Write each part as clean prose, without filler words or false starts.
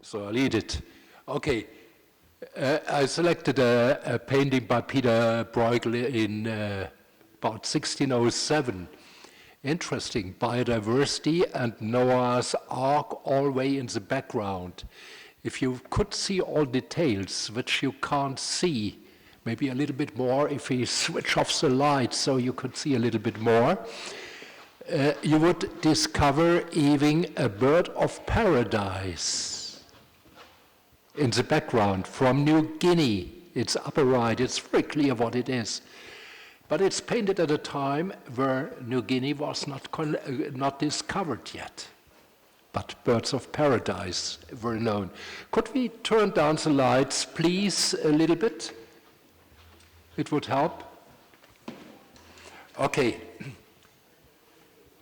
So I'll read it. Okay. I selected a painting by Peter Bruegel in about 1607. Interesting, biodiversity and Noah's Ark all the way in the background. If you could see all details, which you can't see, maybe a little bit more if we switch off the light so you could see a little bit more, you would discover even a bird of paradise in the background from New Guinea. It's upper right, it's very clear what it is. But it's painted at a time where New Guinea was not discovered yet. But birds of paradise were known. Could we turn down the lights, please, a little bit? It would help. Okay.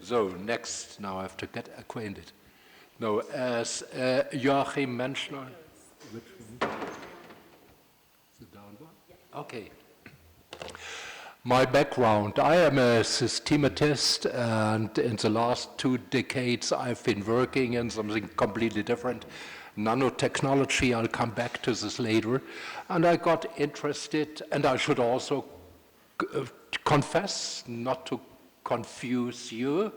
So next, now I have to get acquainted. No, as Joachim mentioned. Which one? The down one? Okay. My background, I am a systematist, and in the last 2 decades I've been working in something completely different, nanotechnology. I'll come back to this later. And I got interested, and I should also confess, not to confuse you,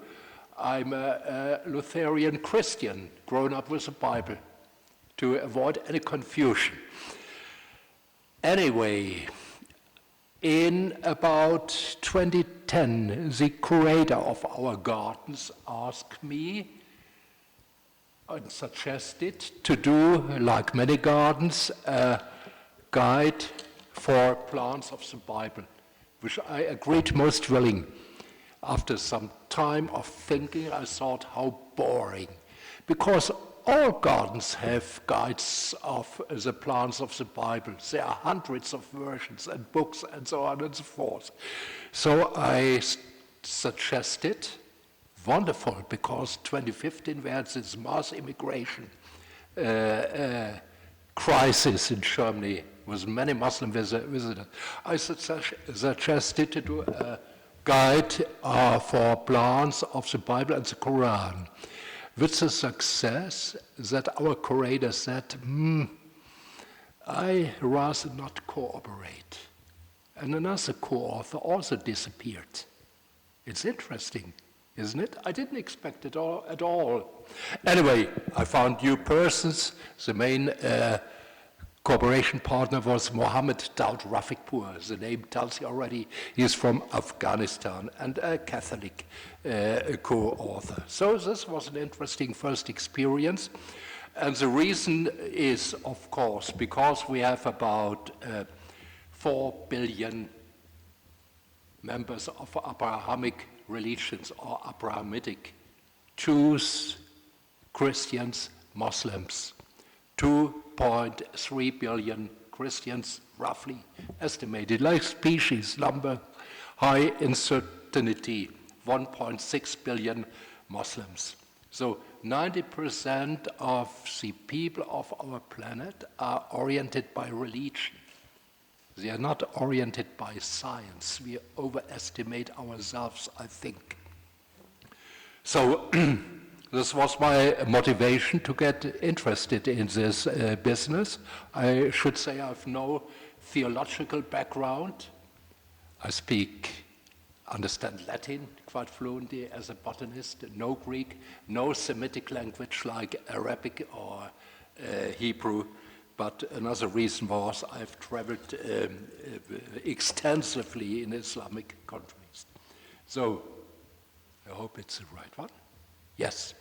I'm a Lutheran Christian, grown up with the Bible, to avoid any confusion. Anyway, in about 2010, the curator of our gardens asked me and suggested to do, like many gardens, a guide for plants of the Bible, which I agreed most willing. After some time of thinking, I thought how boring, because all gardens have guides of the plants of the Bible. There are hundreds of versions and books and so on and so forth. So I suggested, wonderful, because 2015 we had this mass immigration crisis in Germany with many Muslim visitors. I suggested to do a guide for plants of the Bible and the Quran, with the success that our curator said, I rather not cooperate. And another co-author also disappeared. It's interesting, isn't it? I didn't expect it at all. Anyway, I found new persons. The main cooperation partner was Mohammed Daoud Rafiqpour. The name tells you already. He's from Afghanistan and a Catholic co-author. So this was an interesting first experience. And the reason is, of course, because we have about 4 billion members of Abrahamic religions or Abrahamitic, Jews, Christians, Muslims. 2.3 billion Christians, roughly estimated, like species number, high uncertainty, 1.6 billion Muslims. So 90% of the people of our planet are oriented by religion. They are not oriented by science. We overestimate ourselves, I think. So this was my motivation to get interested in this business. I should say I have no theological background. I understand Latin quite fluently as a botanist, no Greek, no Semitic language like Arabic or Hebrew. But another reason was I've traveled extensively in Islamic countries. So I hope it's the right one. Yes.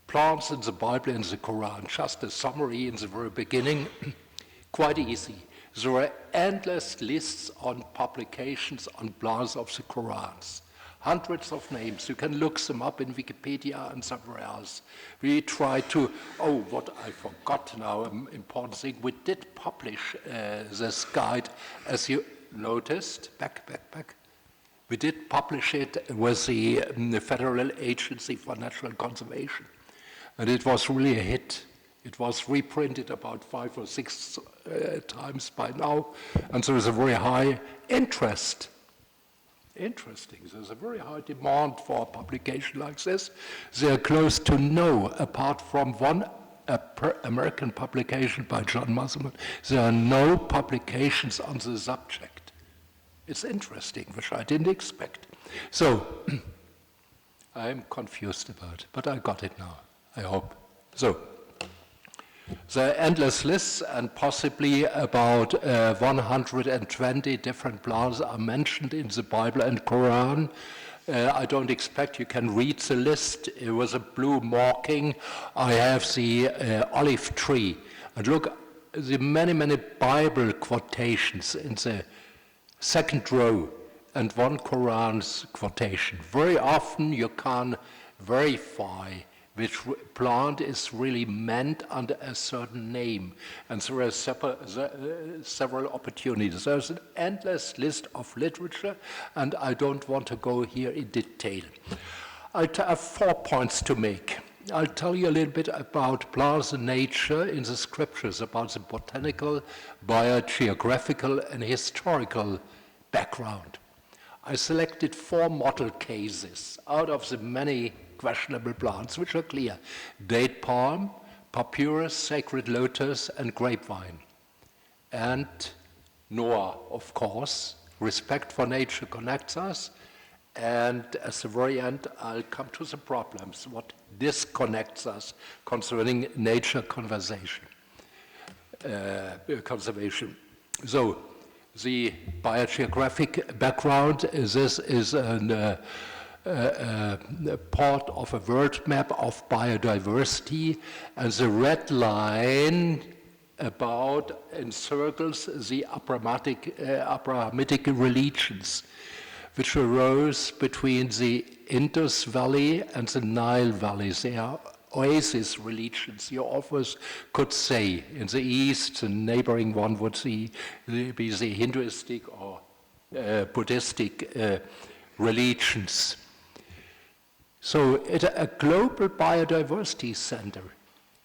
Plants in the Bible and the Quran, just a summary in the very beginning, quite easy. There are endless lists on publications on plants of the Qurans. Hundreds of names. You can look them up in Wikipedia and somewhere else. We try to, what I forgot now, an important thing, we did publish this guide, as you noticed, back. We did publish it with the Federal Agency for Natural Conservation. And it was really a hit. It was reprinted about 5 or 6 times by now. And there is a very high interest. Interesting. There's a very high demand for a publication like this. They are close to no, apart from one American publication by John Musselman. There are no publications on the subject. It's interesting, which I didn't expect. So, I'm confused about it, but I got it now, I hope. So, the endless lists and possibly about 120 different plants are mentioned in the Bible and Quran. I don't expect you can read the list. It was a blue marking. I have the olive tree. And look, the many, many Bible quotations in the second row and one Quran's quotation. Very often you can verify which plant is really meant under a certain name. And there are several opportunities. There's an endless list of literature, and I don't want to go here in detail. I have 4 points to make. I'll tell you a little bit about plants and nature in the scriptures, about the botanical, biogeographical, and historical background. I selected 4 model cases out of the many questionable plants, which are clear: date palm, papyrus, sacred lotus, and grapevine. And Noah, of course. Respect for nature connects us. And at the very end, I'll come to the problems, what disconnects us concerning nature conservation. So, the biogeographic background, this is a part of a world map of biodiversity, and the red line about encircles the Abrahamic religions, which arose between the Indus Valley and the Nile valleys. They are oasis religions, you always could say. In the east, the neighboring one would be the Hinduistic or Buddhistic religions. So a global biodiversity center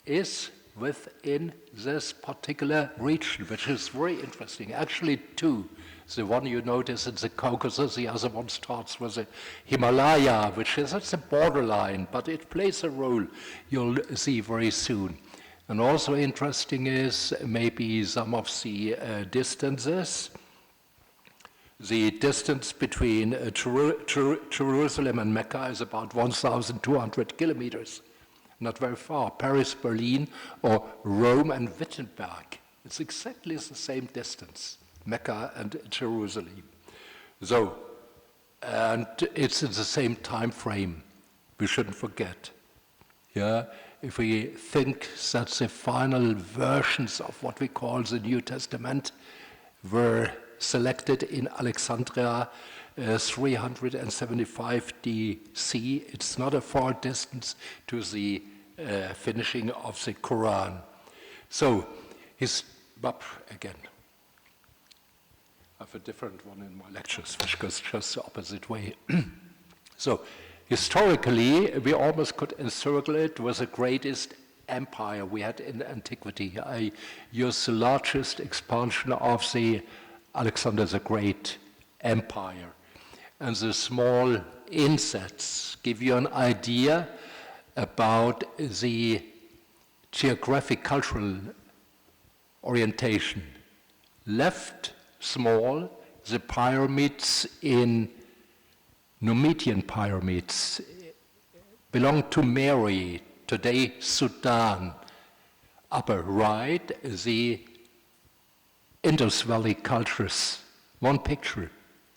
is within this particular region, which is very interesting. Actually, 2. The one you notice in the Caucasus, the other one starts with the Himalaya, which is at the borderline, but it plays a role you'll see very soon. And also interesting is maybe some of the distances. The distance between Jerusalem and Mecca is about 1,200 kilometers, not very far. Paris, Berlin, or Rome and Wittenberg. It's exactly the same distance, Mecca and Jerusalem. So, and it's in the same time frame, we shouldn't forget. Yeah, if we think that the final versions of what we call the New Testament were selected in Alexandria 375 DC, it's not a far distance to the finishing of the Quran. So, again, I have a different one in my lectures, which goes just the opposite way. So, historically, we almost could encircle it with the greatest empire we had in antiquity. I used the largest expansion of the Alexander the Great Empire. And the small insets give you an idea about the geographic cultural orientation. Left, small, the pyramids in Numidian pyramids belong to Mary, today Sudan. Upper right, the Indus Valley cultures. One picture.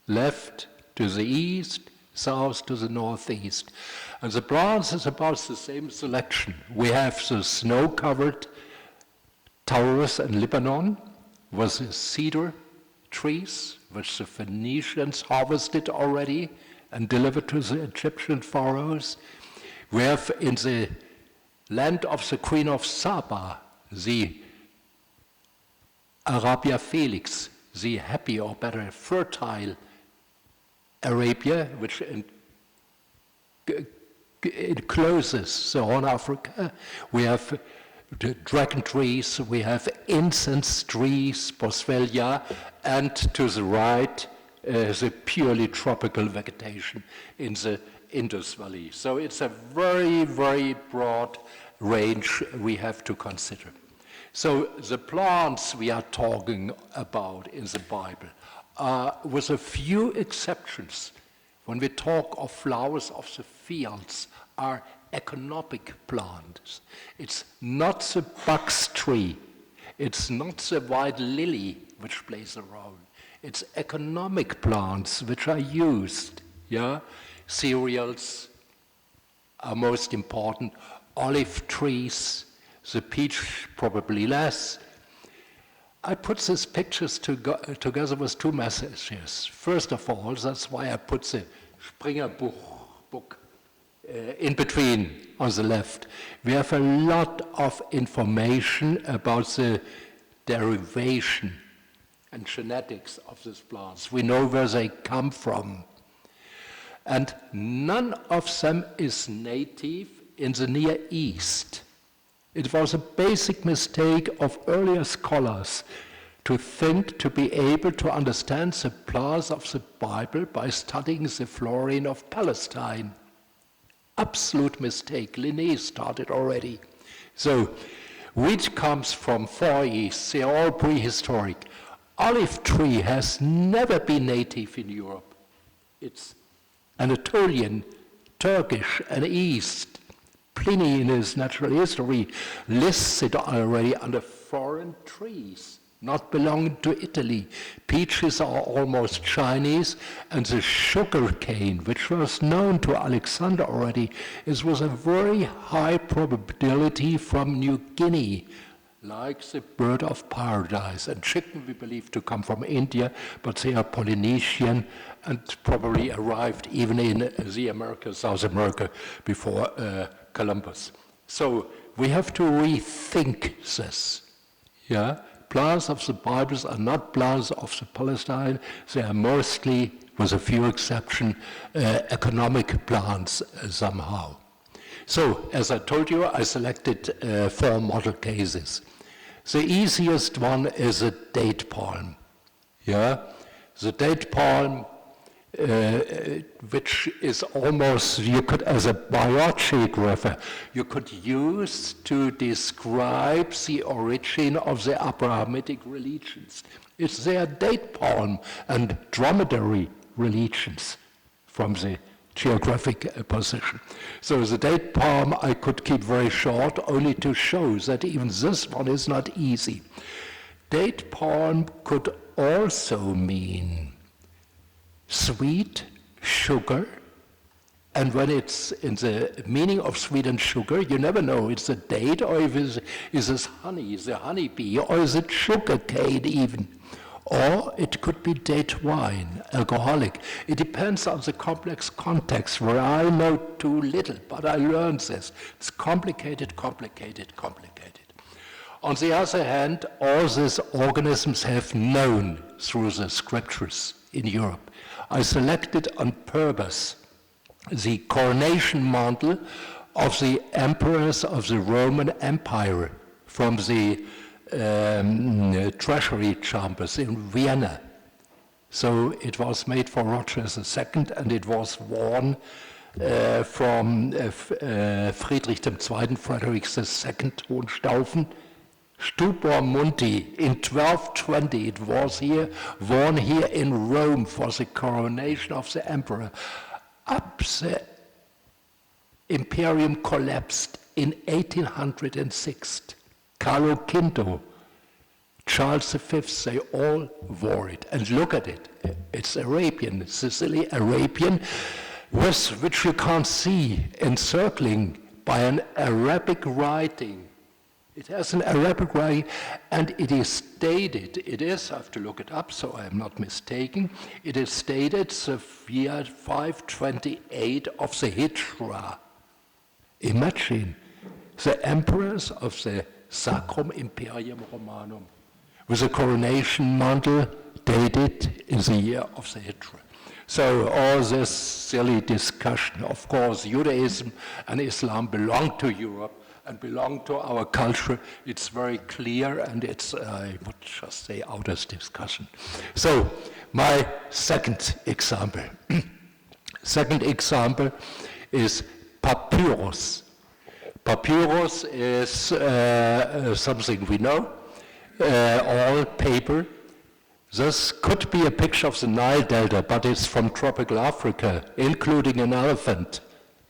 Left to the east, south to the northeast. And the bronze is about the same selection. We have the snow-covered Taurus and Lebanon with the cedar trees, which the Phoenicians harvested already and delivered to the Egyptian pharaohs. We have in the land of the Queen of Saba, the Arabia Felix, the happy or better fertile Arabia, which encloses the Horn of Africa. We have the dragon trees, we have incense trees, Boswellia, and to the right, the purely tropical vegetation in the Indus Valley. So it's a very, very broad range we have to consider. So the plants we are talking about in the Bible are, with a few exceptions, when we talk of flowers of the fields, are economic plants. It's not the box tree. It's not the white lily which plays a role. It's economic plants which are used. Yeah? Cereals are most important. Olive trees, the peach probably less. I put these pictures together with two messages. First of all, that's why I put the Springer book in between on the left. We have a lot of information about the derivation and genetics of these plants. We know where they come from. And none of them is native in the Near East. It was a basic mistake of earlier scholars to think to be able to understand the plants of the Bible by studying the flora of Palestine. Absolute mistake. Linné started already. So, wheat comes from Far East. They are all prehistoric. Olive tree has never been native in Europe. It's Anatolian, Turkish, and East. Pliny in his natural history lists it already under foreign trees, not belonging to Italy. Peaches are almost Chinese, and the sugar cane, which was known to Alexander already, is with a very high probability from New Guinea, like the bird of paradise. And chicken we believe to come from India, but they are Polynesian and probably arrived even in the Americas, South America, before Columbus. So we have to rethink this. Yeah? Plants of the Bibles are not plants of the Palestine. They are mostly, with a few exceptions, economic plants somehow. So, as I told you, I selected 4 model cases. The easiest one is a date palm. Yeah? The date palm, which is almost, you could, as a biographer, you could use to describe the origin of the Abrahamic religions. It's their date palm and dromedary religions from the geographic position. So the date palm I could keep very short, only to show that even this one is not easy. Date palm could also mean sweet, sugar, and when it's in the meaning of sweet and sugar, you never know, it's a date, or if it's, is this honey, is it honeybee, or is it sugar cane even? Or it could be date wine, alcoholic. It depends on the complex context, where I know too little, but I learned this. It's complicated, complicated, complicated. On the other hand, all these organisms have known through the scriptures in Europe. I selected on purpose the coronation mantle of the emperors of the Roman Empire from the treasury chambers in Vienna. So it was made for Roger II, and it was worn from Friedrich II, Frederick II, Hohenstaufen, Stupor Mundi. In 1220 it was here, worn here in Rome for the coronation of the emperor. Up the imperium collapsed in 1806. Carlo V, Charles V, they all wore it. And look at it. It's Arabian, Sicily Arabian, which you can't see encircling by an Arabic writing. It has an Arabic writing, and it is stated, I have to look it up so I am not mistaken, it is stated the year 528 of the Hijra. Imagine the emperors of the Sacrum Imperium Romanum with a coronation mantle dated in the year of the Hijra. So all this silly discussion, of course, Judaism and Islam belong to Europe and belong to our culture. It's very clear, and it's, I would just say, out of discussion. So my second example. Second example is Papyrus. Papyrus is something we know, all paper. This could be a picture of the Nile Delta, but it's from tropical Africa, including an elephant.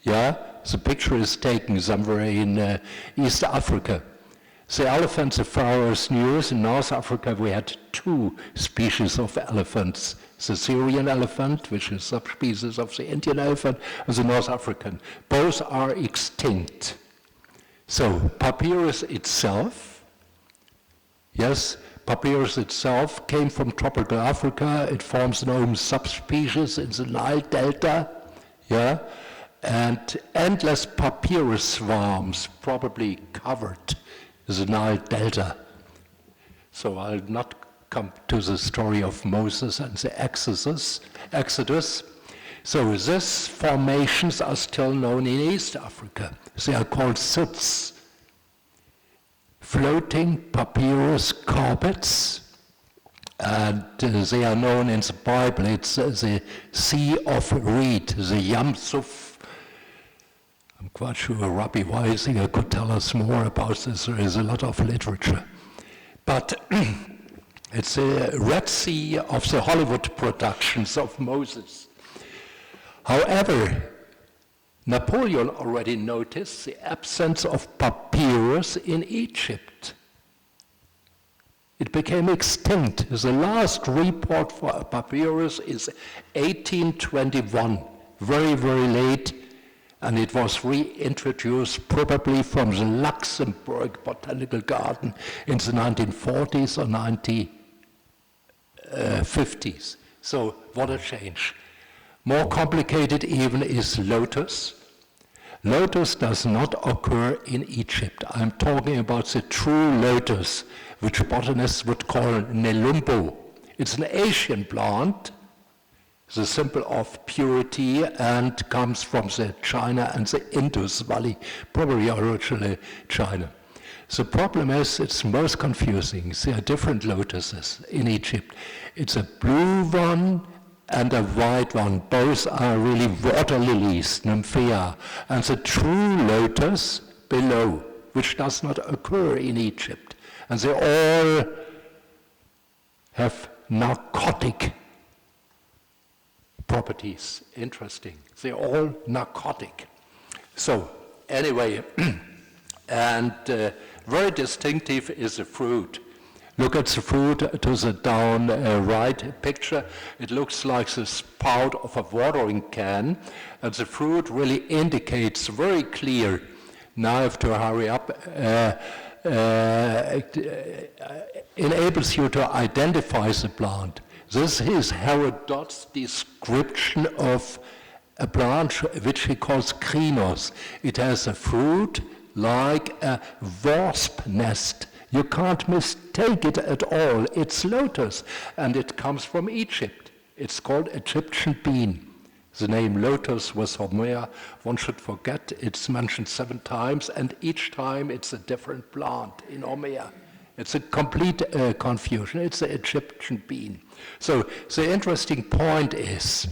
Yeah, the picture is taken somewhere in East Africa. The elephants, the pharaohs knew. In North Africa we had 2 species of elephants. The Syrian elephant, which is a subspecies of the Indian elephant, and the North African. Both are extinct. So papyrus itself, yes, papyrus itself came from tropical Africa. It forms an own subspecies in the Nile Delta, yeah, and endless papyrus swarms probably covered the Nile Delta. So I'll not come to the story of Moses and the Exodus. So these formations are still known in East Africa. They are called suts, floating papyrus carpets, and they are known in the Bible. It's the Sea of Reed, the Yam Suf. I'm quite sure Rabbi Weisinger could tell us more about this. There is a lot of literature. But it's the Red Sea of the Hollywood productions of Moses. However, Napoleon already noticed the absence of papyrus in Egypt. It became extinct. The last report for a papyrus is 1821, very, very late, and it was reintroduced probably from the Luxembourg Botanical Garden in the 1940s or 1950s. So what a change. More complicated even is lotus. Lotus does not occur in Egypt. I'm talking about the true lotus, which botanists would call nelumbo. It's an Asian plant, the symbol of purity, and comes from the China and the Indus Valley, probably originally China. The problem is it's most confusing. There are different lotuses in Egypt. It's a blue one and a white one. Both are really water lilies, nymphea. And the true lotus below, which does not occur in Egypt. And they all have narcotic properties. Interesting. They're all narcotic. So, anyway, and very distinctive is the fruit. Look at the fruit to the down right picture. It looks like the spout of a watering can, and the fruit really indicates very clear. Now I have to hurry up. Enables you to identify the plant. This is Herodotus' description of a plant which he calls krinos. It has a fruit like a wasp nest. You can't mistake it at all. It's lotus, and it comes from Egypt. It's called Egyptian bean. The name lotus was Homer. One should forget it's mentioned 7 times, and each time it's a different plant in Homer. It's a complete confusion. It's the Egyptian bean. So the interesting point is,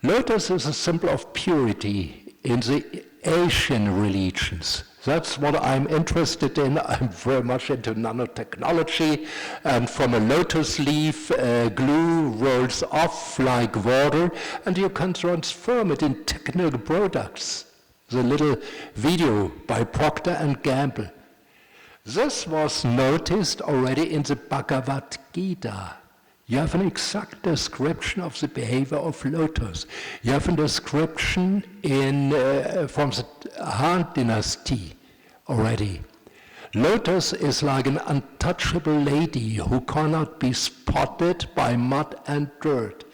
lotus is a symbol of purity in the Asian religions. That's what I'm interested in. I'm very much into nanotechnology, and from a lotus leaf, glue rolls off like water, and you can transform it in technical products. The little video by Procter & Gamble. This was noticed already in the Bhagavad Gita. You have an exact description of the behavior of lotus. You have a description from the Han dynasty already. Lotus is like an untouchable lady who cannot be spotted by mud and dirt.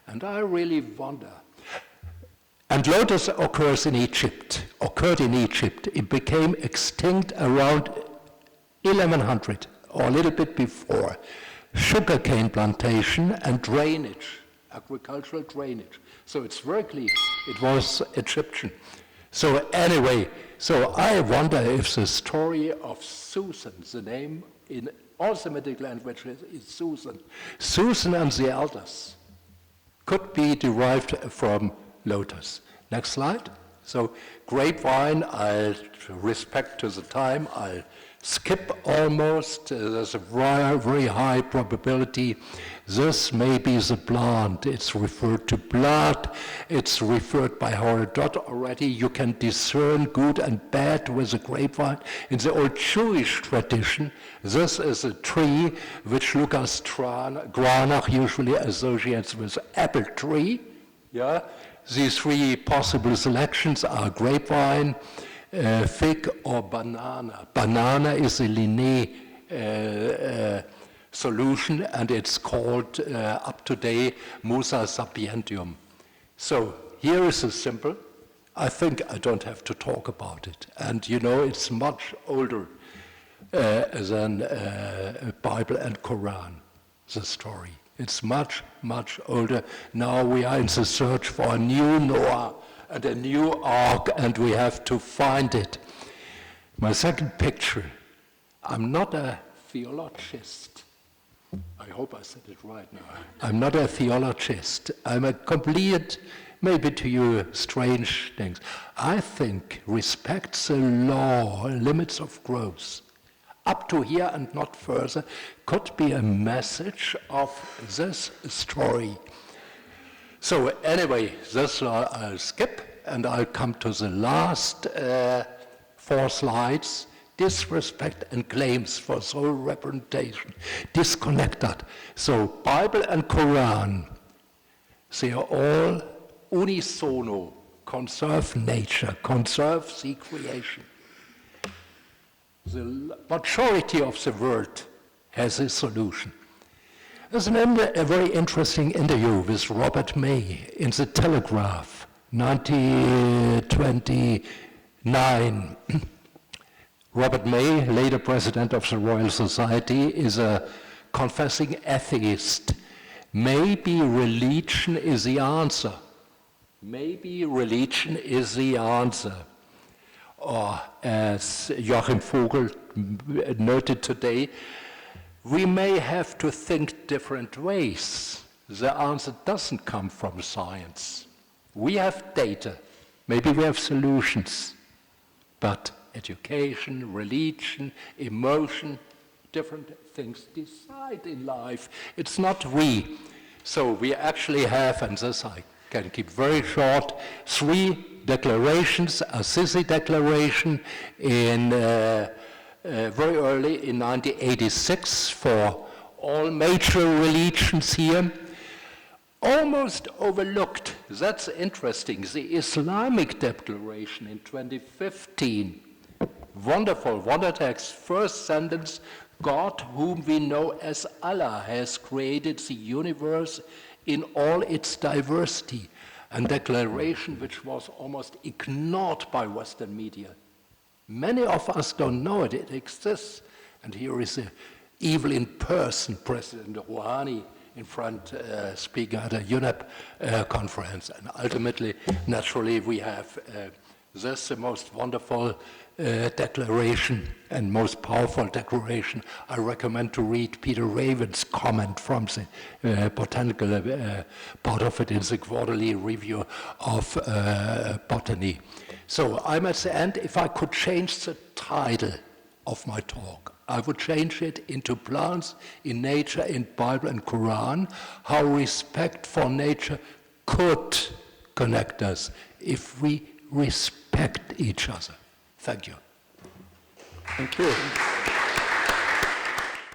And I really wonder. And lotus occurred in Egypt. It became extinct around 1100, or a little bit before. Sugarcane plantation and drainage, agricultural drainage. So it's very clear it was Egyptian. So anyway, so I wonder if the story of Susan, the name in all Semitic languages is Susan. Susan and the elders could be derived from lotus. Next slide. So grapevine, I'll respect to the time, I'll skip almost. There's a very, very high probability this may be the plant. It's referred to blood. It's referred by Herodot already. You can discern good and bad with the grapevine. In the old Jewish tradition, this is a tree which Lucas Granach usually associates with apple tree. Yeah? These three possible selections are grapevine, fig, or banana. Banana is a Linné solution, and it's called up to date Musa sapientium. So here is a symbol. I think I don't have to talk about it. And you know, it's much older than Bible and Quran, the story. It's much, much older. Now we are in the search for a new Noah and a new Ark, and we have to find it. My second picture, I'm not a theologist. I hope I said it right now. I'm not a theologist. I'm a complete, maybe to you, strange things. I think respect the law, limits of growth, up to here and not further, could be a message of this story. So anyway, this I'll skip, and I'll come to the last 4 slides. Disrespect and claims for soul representation, disconnected. So Bible and Quran, they are all unisono, conserve nature, conserve the creation. The majority of the world has a solution. There's a very interesting interview with Robert May in the Telegraph, 1929. Robert May, later president of the Royal Society, is a confessing atheist. Maybe religion is the answer. Maybe religion is the answer. Or as Joachim Vogel noted today, we may have to think different ways. The answer doesn't come from science. We have data. Maybe we have solutions. But education, religion, emotion, different things decide in life. It's not we. So we actually have, and this I can keep very short, 3 declarations: Assisi Declaration in very early in 1986 for all major religions here. Almost overlooked, that's interesting, the Islamic Declaration in 2015. Wonderful, wonder text, first sentence: God, whom we know as Allah, has created the universe in all its diversity. A declaration which was almost ignored by Western media. Many of us don't know it, it exists. And here is the evil in person, President Rouhani, in front speaking at a UNEP conference. And ultimately, naturally, we have this, the most wonderful declaration and most powerful declaration. I recommend to read Peter Raven's comment from the botanical part of it in the quarterly review of botany. So I'm at the end. If I could change the title of my talk, I would change it into Plants in Nature in Bible and Quran, how respect for nature could connect us if we respect each other. Thank you. Thank you.